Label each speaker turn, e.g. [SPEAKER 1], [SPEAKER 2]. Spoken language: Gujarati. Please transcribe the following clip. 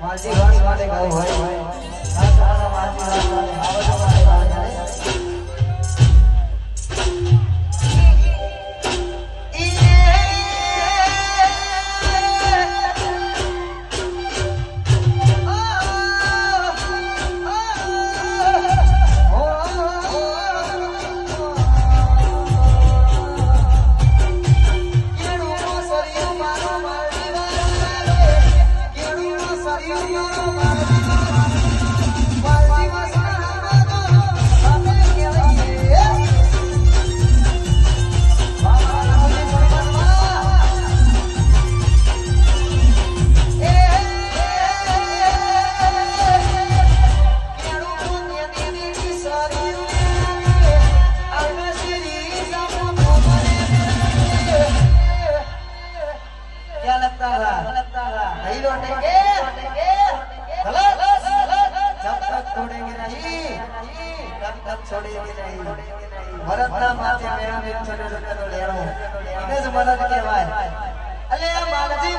[SPEAKER 1] માજી વાળી માટે ગાવ હોય આ તારા માજી વાળી આવજો માટે ગાવ ભરતના માથે મેળો એક છોટો છોટો લેણો એને જ મદદ કહેવાય અલે આ માનજી